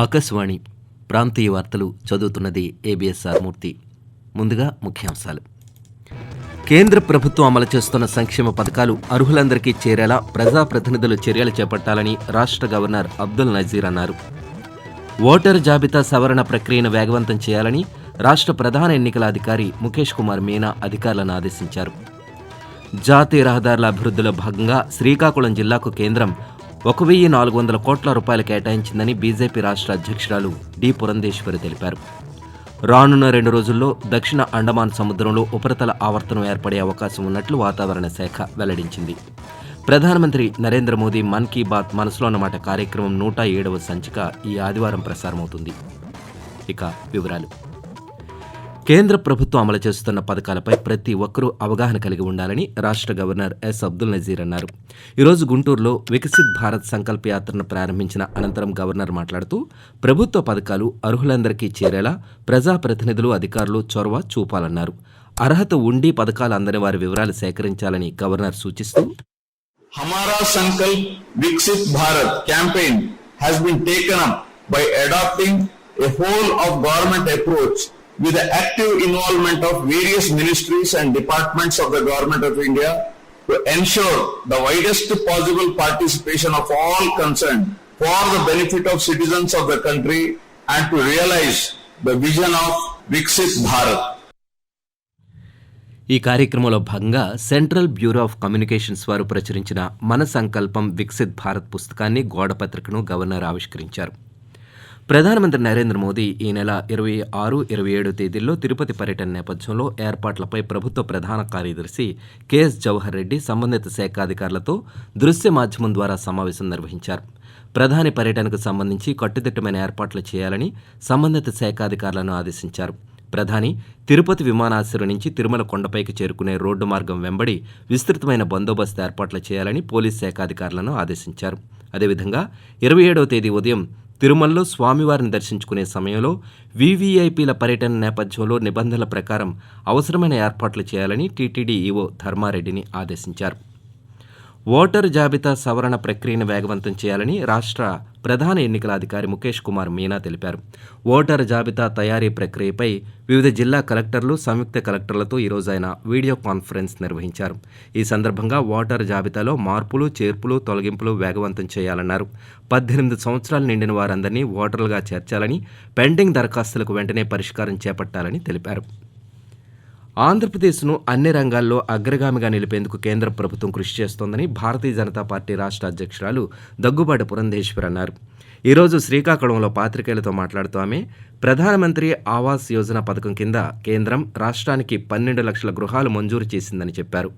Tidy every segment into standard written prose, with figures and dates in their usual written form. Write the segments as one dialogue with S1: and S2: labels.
S1: ఆకాశవాణి ప్రాంతీయ వార్తలు చదువుతున్నది ఏబిఎస్ఆర్ మూర్తి. ముందుగా ముఖ్యాంశాలు. కేంద్ర ప్రభుత్వం అమలు చేస్తున్న సంక్షేమ పథకాలు అర్హులందరికీ చేరేలా ప్రజాప్రతినిధులు చర్యలు చేపట్టాలని రాష్ట్ర గవర్నర్ అబ్దుల్ నజీర్ అన్నారు. ఓటరు జాబితా సవరణ ప్రక్రియను వేగవంతం చేయాలని రాష్ట్ర ప్రధాన ఎన్నికల అధికారి ముఖేష్ కుమార్ మీనా అధికారులను ఆదేశించారు. జాతీయ రహదారుల అభివృద్ధిలో భాగంగా శ్రీకాకుళం జిల్లాకు కేంద్రం 1,400 కోట్ల రూపాయలు కేటాయించిందని బీజేపీ రాష్ట్ర అధ్యక్షురాలు డి పురంధేశ్వరి తెలిపారు. రానున్న 2 రోజుల్లో దక్షిణ అండమాన్ సముద్రంలో ఉపరితల ఆవర్తనం ఏర్పడే అవకాశం ఉన్నట్లు వాతావరణ శాఖ వెల్లడించింది. ప్రధానమంత్రి నరేంద్ర మోదీ మన్ కీ బాత్ మనసులోన్న మాట కార్యక్రమం 107వ సంచిక ఈ ఆదివారం ప్రసారమవుతుంది. ఇక వివరాలు. కేంద్ర ప్రభుత్వం అమలు చేస్తున్న పథకాలపై ప్రతి ఒక్కరూ అవగాహన కలిగి ఉండాలని రాష్ట్ర గవర్నర్ ఎస్ అబ్దుల్ నజీర్ అన్నారు. ఈరోజు గుంటూరులో వికసిత్ భారత్ సంకల్ప యాత్రను ప్రారంభించిన అనంతరం గవర్నర్ మాట్లాడుతూ ప్రభుత్వ పథకాలు అర్హులందరికీ చేరేలా ప్రజాప్రతినిధులు, అధికారులు చొరవ చూపాలన్నారు. అర్హత ఉండి పథకాలు అందని వారి వివరాలు సేకరించాలని గవర్నర్ సూచిస్తూ
S2: हमारा संकल्प विकसित Bharat campaign has been taken up by adopting a whole of government approach with the active involvement of various ministries and departments of the government of India to ensure the widest possible participation of all concerned for the benefit of citizens of the country and to realize the vision of Viksit Bharat.
S1: ఈ కార్యక్రమంలో భాగంగా central bureau of communications వారు ప్రచురించిన మన సంకల్పం వికసిత్ భారత్ పుస్తకాన్ని, గోడపత్రికను governor ఆవిష్కరించారు. ప్రధానమంత్రి నరేంద్ర మోదీ ఈ నెల 26, 27 తేదీల్లో తిరుపతి పర్యటన నేపథ్యంలో ఏర్పాట్లపై ప్రభుత్వ ప్రధాన కార్యదర్శి కెఎస్ జవహర్ రెడ్డి సంబంధిత శాఖాధికారులతో దృశ్య మాధ్యమం ద్వారా సమావేశం నిర్వహించారు. ప్రధాని పర్యటనకు సంబంధించి కట్టుదిట్టమైన ఏర్పాట్లు చేయాలని సంబంధిత శాఖాధికారులను ఆదేశించారు. ప్రధాని తిరుపతి విమానాశ్రయం నుంచి తిరుమల కొండపైకి చేరుకునే రోడ్డు మార్గం వెంబడి విస్తృతమైన బందోబస్తు ఏర్పాట్లు చేయాలని పోలీస్ శాఖాధికారులను ఆదేశించారు. అదేవిధంగా 27వ తేదీ ఉదయం తిరుమలలో స్వామివారిని దర్శించుకునే సమయంలో వీవీఐపీల పర్యటన నేపథ్యంలో నిబంధనల ప్రకారం అవసరమైన ఏర్పాట్లు చేయాలని టీటీడీ ఈవో ధర్మారెడ్డిని ఆదేశించారు. ఓటరు జాబితా సవరణ ప్రక్రియను వేగవంతం చేయాలని రాష్ట్ర ప్రధాన ఎన్నికల అధికారి ముఖేష్ కుమార్ మీనా తెలిపారు. ఓటరు జాబితా తయారీ ప్రక్రియపై వివిధ జిల్లా కలెక్టర్లు, సంయుక్త కలెక్టర్లతో ఈరోజు ఆయన వీడియో కాన్ఫరెన్స్ నిర్వహించారు. ఈ సందర్భంగా ఓటరు జాబితాలో మార్పులు, చేర్పులు, తొలగింపులు వేగవంతం చేయాలన్నారు. 18 సంవత్సరాలు నిండిన వారందరినీ ఓటర్లుగా చేర్చాలని, పెండింగ్ దరఖాస్తులకు వెంటనే పరిష్కారం చేపట్టాలని తెలిపారు. ఆంధ్రప్రదేశ్ను అన్ని రంగాల్లో అగ్రగామిగా నిలిపేందుకు కేంద్ర ప్రభుత్వం కృషి చేస్తోందని భారతీయ జనతా పార్టీ రాష్ట్ర అధ్యక్షురాలు దగ్గుబాటి పురంధేశ్వరి అన్నారు. ఈరోజు శ్రీకాకుళంలో పాత్రికేయులతో మాట్లాడుతూ ఆమె ప్రధానమంత్రి ఆవాస్ యోజన పథకం కింద కేంద్రం రాష్ట్రానికి 12 లక్షల గృహాలు మంజూరు చేసిందని చెప్పారు.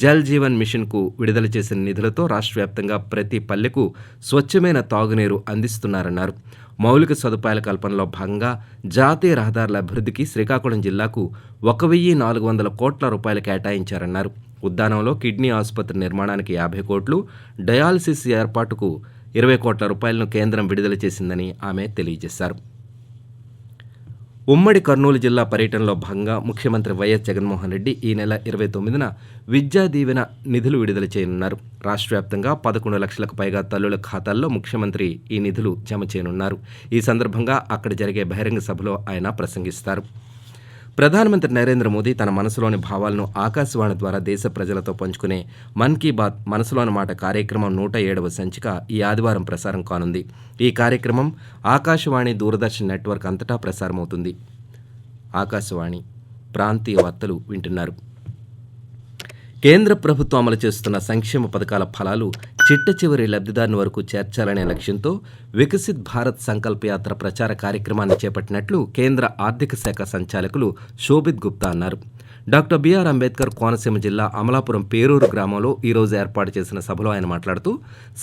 S1: జల్ జీవన్ మిషన్కు విడుదల చేసిన నిధులతో రాష్ట్ర వ్యాప్తంగా ప్రతి పల్లెకు స్వచ్ఛమైన తాగునీరు అందిస్తున్నారన్నారు. మౌలిక సదుపాయాల కల్పనలో భాగంగా జాతీయ రహదారుల అభివృద్ధికి శ్రీకాకుళం జిల్లాకు 1,400 కోట్ల రూపాయలు కేటాయించారన్నారు. ఉద్దానంలో కిడ్నీ ఆసుపత్రి నిర్మాణానికి 50 కోట్లు, డయాలసిస్ ఏర్పాటుకు 20 కోట్ల రూపాయలను కేంద్రం విడుదల చేసిందని ఆమె తెలియజేశారు. ఉమ్మడి కర్నూలు జిల్లా పర్యటనలో భాగంగా ముఖ్యమంత్రి వైఎస్ జగన్మోహన్ రెడ్డి ఈ నెల 29న విద్యా దీవెన నిధులు విడుదల చేయనున్నారు. రాష్ట్ర వ్యాప్తంగా 11 లక్షలకు పైగా తల్లుల ఖాతాల్లో ముఖ్యమంత్రి ఈ నిధులు జమ చేయనున్నారు. ఈ సందర్భంగా అక్కడ జరిగే బహిరంగ సభలో ఆయన ప్రసంగిస్తారు. ప్రధానమంత్రి నరేంద్ర మోదీ తన మనసులోని భావాలను ఆకాశవాణి ద్వారా దేశ ప్రజలతో పంచుకునే మన్ కీ బాత్ మనసులోని మాట కార్యక్రమం 107వ సంచిక ఈ ఆదివారం ప్రసారం కానుంది. ఈ కార్యక్రమం ఆకాశవాణి, దూరదర్శన్ నెట్వర్క్ అంతటా ప్రసారమవుతుంది. ఆకాశవాణి ప్రాంతీయ వార్తలు వింటున్నారు. కేంద్ర ప్రభుత్వం అమలు చేస్తున్న సంక్షేమ పథకాల ఫలాలు చిట్ట చివరి లబ్ధిదారుని వరకు చేర్చాలనే లక్ష్యంతో వికసిత్ భారత్ సంకల్ప యాత్ర ప్రచార కార్యక్రమాన్ని చేపట్టినట్లు కేంద్ర ఆర్థిక శాఖ సంచాలకులు శోభిత్ గుప్తా అన్నారు. డాక్టర్ బిఆర్ అంబేద్కర్ కోనసీమ జిల్లా అమలాపురం పేరూరు గ్రామంలో ఈరోజు ఏర్పాటు చేసిన సభలో ఆయన మాట్లాడుతూ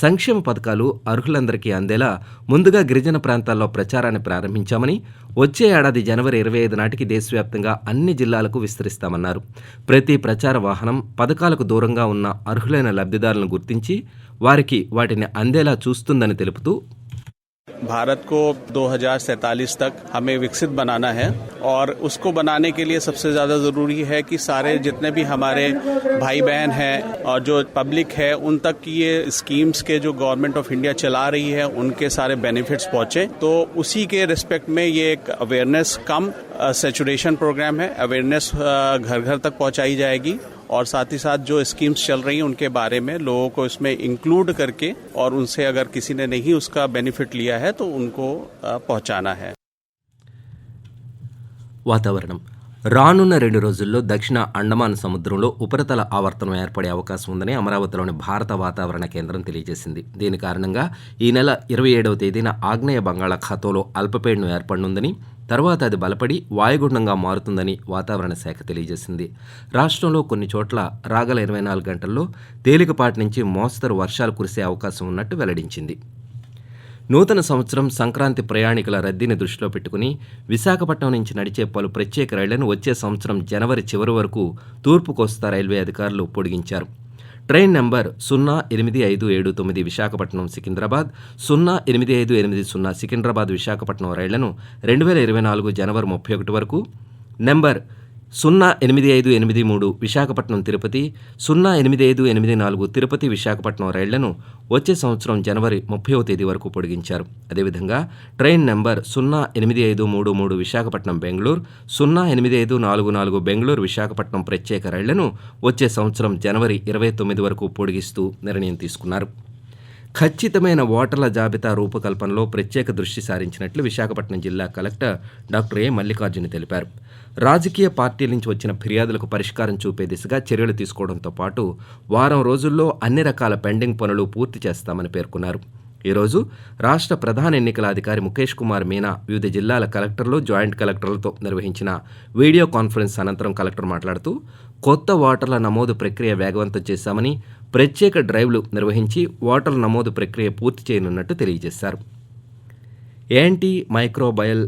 S1: సంక్షేమ పథకాలు అర్హులందరికీ అందేలా ముందుగా గిరిజన ప్రాంతాల్లో ప్రచారాన్ని ప్రారంభించామని, వచ్చే ఏడాది జనవరి 25 నాటికి దేశవ్యాప్తంగా అన్ని జిల్లాలకు విస్తరిస్తామన్నారు. ప్రతి ప్రచార వాహనం పథకాలకు దూరంగా ఉన్న అర్హులైన లబ్ధిదారులను గుర్తించి వారికి వాటిని అందేలా చూస్తుందని తెలుపుతూ
S3: भारत को 2047 तक हमें विकसित बनाना है और उसको बनाने के लिए सबसे ज़्यादा ज़रूरी है कि सारे जितने भी हमारे भाई बहन हैं और जो पब्लिक है उन तक ये स्कीम्स के जो गवर्नमेंट ऑफ इंडिया चला रही है उनके सारे बेनिफिट्स पहुंचे। तो उसी के रिस्पेक्ट में ये एक अवेयरनेस कम सैचुरेशन प्रोग्राम है। अवेयरनेस घर घर तक पहुंचाई जाएगी और साथ ही साथ जो स्कीम्स चल रही हैं उनके बारे में लोगों को इसमें इंक्लूड करके और उनसे अगर किसी ने नहीं उसका बेनिफिट लिया है तो उनको पहुंचाना है।
S1: వాతావరణం రానున్న 2 రోజుల్లో దక్షిణ అండమాన్ సముద్రంలో ఉపరితల ఆవర్తనం ఏర్పడే అవకాశం ఉందని అమరావతిలోని భారత వాతావరణ కేంద్రం తెలియజేసింది. దీని కారణంగా ఈ నెల 27వ తేదీన ఆగ్నేయ బంగాళాఖాతంలో అల్పపీడనం ఏర్పడనుందని, తర్వాత అది బలపడి వాయుగుండంగా మారుతుందని వాతావరణ శాఖ తెలియజేసింది. రాష్ట్రంలో కొన్ని చోట్ల రాగల 24 గంటల్లో తేలికపాటి నుంచి మోస్తరు వర్షాలు కురిసే అవకాశం ఉన్నట్టు వెల్లడించింది. నూతన సంవత్సరం సంక్రాంతి ప్రయాణికుల రద్దీని దృష్టిలో పెట్టుకుని విశాఖపట్నం నుంచి నడిచే పలు ప్రత్యేక రైళ్లను వచ్చే సంవత్సరం జనవరి చివరి వరకు తూర్పు కోస్తా రైల్వే అధికారులు పొడిగించారు. ట్రైన్ నెంబర్ 08579 విశాఖపట్నం సికింద్రాబాద్, 08580 సికింద్రాబాద్ విశాఖపట్నం రైళ్లను 2024 జనవరి 31 వరకు, నెంబర్ 08583 విశాఖపట్నం తిరుపతి, 08584 తిరుపతి విశాఖపట్నం రైళ్లను వచ్చే సంవత్సరం జనవరి 30వ తేదీ వరకు పొడిగించారు. అదేవిధంగా ట్రైన్ నెంబర్ 08533 విశాఖపట్నం బెంగళూరు, 08544 బెంగళూరు విశాఖపట్నం ప్రత్యేక రైళ్లను వచ్చే సంవత్సరం జనవరి 29 వరకు పొడిగిస్తూ నిర్ణయం తీసుకున్నారు. ఖచ్చితమైన ఓటర్ల జాబితా రూపకల్పనలో ప్రత్యేక దృష్టి సారించినట్లు విశాఖపట్నం జిల్లా కలెక్టర్ డాక్టర్ ఏ మల్లికార్జున తెలిపారు. రాజకీయ పార్టీల నుంచి వచ్చిన ఫిర్యాదులకు పరిష్కారం చూపే దిశగా చర్యలు తీసుకోవడంతో పాటు వారం రోజుల్లో అన్ని రకాల పెండింగ్ పనులు పూర్తి చేస్తామని పేర్కొన్నారు. ఈరోజు రాష్ట్ర ప్రధాన ఎన్నికల అధికారి ముఖేష్ కుమార్ మీనా వివిధ జిల్లాల కలెక్టర్లు, జాయింట్ కలెక్టర్లతో నిర్వహించిన వీడియో కాన్ఫరెన్స్ అనంతరం కలెక్టర్ మాట్లాడుతూ కొత్త ఓటర్ల నమోదు ప్రక్రియ వేగవంతం చేశామని, ప్రత్యేక డ్రైవ్లు నిర్వహించి ఓటర్ల నమోదు ప్రక్రియ పూర్తి చేయనున్నట్టు తెలియజేశారు. యాంటీ మైక్రోబయల్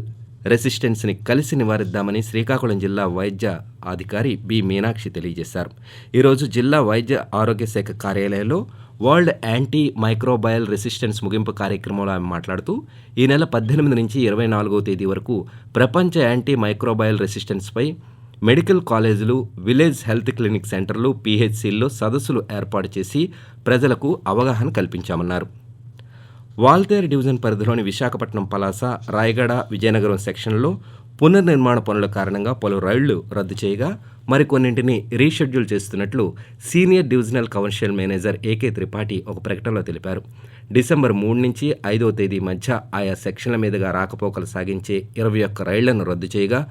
S1: రెసిస్టెన్స్ని కలిసి నివారిద్దామని శ్రీకాకుళం జిల్లా వైద్య అధికారి బి మీనాక్షి తెలియజేశారు. ఈరోజు జిల్లా వైద్య ఆరోగ్య శాఖ కార్యాలయంలో వరల్డ్ యాంటీ మైక్రోబయల్ రెసిస్టెన్స్ ముగింపు కార్యక్రమంలో ఆమె మాట్లాడుతూ ఈ నెల 18 నుంచి 24వ తేదీ వరకు ప్రపంచ యాంటీ మైక్రోబయల్ రెసిస్టెన్స్పై మెడికల్ కాలేజీలు, విలేజ్ హెల్త్ క్లినిక్ సెంటర్లు, పీహెచ్సీల్లో సదస్సులు ఏర్పాటు చేసి ప్రజలకు అవగాహన కల్పించామన్నారు. వాల్తేరు డివిజన్ పరిధిలోని విశాఖపట్నం, పలాస, రాయగడ, విజయనగరం సెక్షన్లో పునర్నిర్మాణ పనుల కారణంగా పలు రైళ్లు రద్దు చేయగా మరికొన్నింటిని రీషెడ్యూల్ చేస్తున్నట్లు senior divisional commercial manager AK Tripathi ఒక ప్రకటనలో తెలిపారు. డిసెంబర్ 3 నుంచి 5వ తేదీ మధ్య ఆయా సెక్షన్ల మీదుగా రాకపోకలు సాగించే 21 రైళ్లను రద్దు చేయగా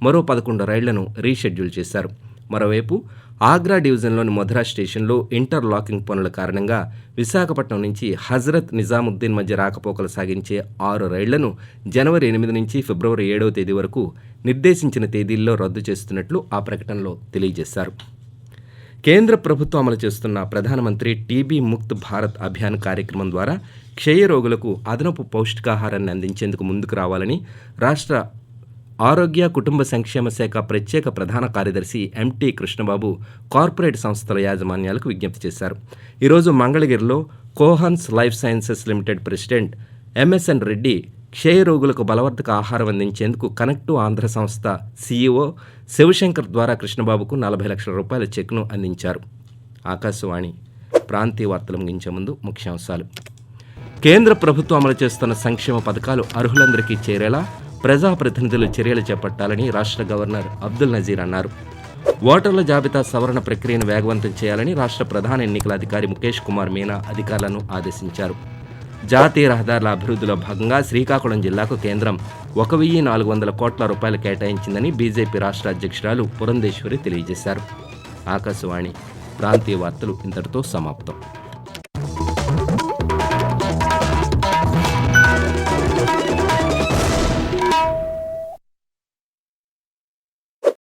S1: మరో 11 రైళ్లను రీషెడ్యూల్ చేశారు. మరోవైపు ఆగ్రా డివిజన్లోని మధురా స్టేషన్లో ఇంటర్ లాకింగ్ పనుల కారణంగా విశాఖపట్నం నుంచి హజరత్ నిజాముద్దీన్ మధ్య రాకపోకలు సాగించే 6 రైళ్లను జనవరి 8 నుంచి ఫిబ్రవరి 7వ తేదీ వరకు నిర్దేశించిన తేదీల్లో రద్దు చేస్తున్నట్లు ఆ ప్రకటనలో తెలియజేశారు. కేంద్ర ప్రభుత్వం అమలు చేస్తున్న ప్రధానమంత్రి టీబీ ముక్త్ భారత్ అభియాన్ కార్యక్రమం ద్వారా క్షయ రోగులకు అదనపు పౌష్టికాహారాన్ని అందించేందుకు ముందుకు రావాలని రాష్ట్ర ఆరోగ్య కుటుంబ సంక్షేమ శాఖ ప్రత్యేక ప్రధాన కార్యదర్శి ఎంటీ కృష్ణబాబు కార్పొరేట్ సంస్థల యాజమాన్యాలకు విజ్ఞప్తి చేశారు. ఈరోజు మంగళగిరిలో Cohance life sciences limited president MSN Reddy క్షయ రోగులకు బలవర్ధక ఆహారం అందించేందుకు కనెక్టు ఆంధ్ర సంస్థ సీఈఓ శివశంకర్ ద్వారా కృష్ణబాబుకు 40 లక్షల రూపాయల చెక్ను అందించారు. ఆకాశవాణి ప్రాంతీయ వార్తలు ముగించే ముందు ముఖ్యాంశాలు. కేంద్ర ప్రభుత్వం అమలు చేస్తున్న సంక్షేమ పథకాలు అర్హులందరికీ చేరేలా ప్రజాప్రతినిధులు చర్యలు చేపట్టాలని రాష్ట్ర గవర్నర్ అబ్దుల్ నజీర్ అన్నారు. ఓటర్ల జాబితా సవరణ ప్రక్రియను వేగవంతం చేయాలని రాష్ట్ర ప్రధాన ఎన్నికల అధికారి ముఖేష్ కుమార్ మీనా అధికారులను ఆదేశించారు. జాతీయ రహదారుల అభివృద్ధిలో భాగంగా శ్రీకాకుళం జిల్లాకు కేంద్రం 1,400 కోట్ల రూపాయలు కేటాయించిందని బీజేపీ రాష్ట్ర అధ్యక్షురాలు పురంధేశ్వరి తెలియజేశారు. ఆకాశవాణి ప్రాంతీయ వార్తలు ఇంతటితో సమాప్తం.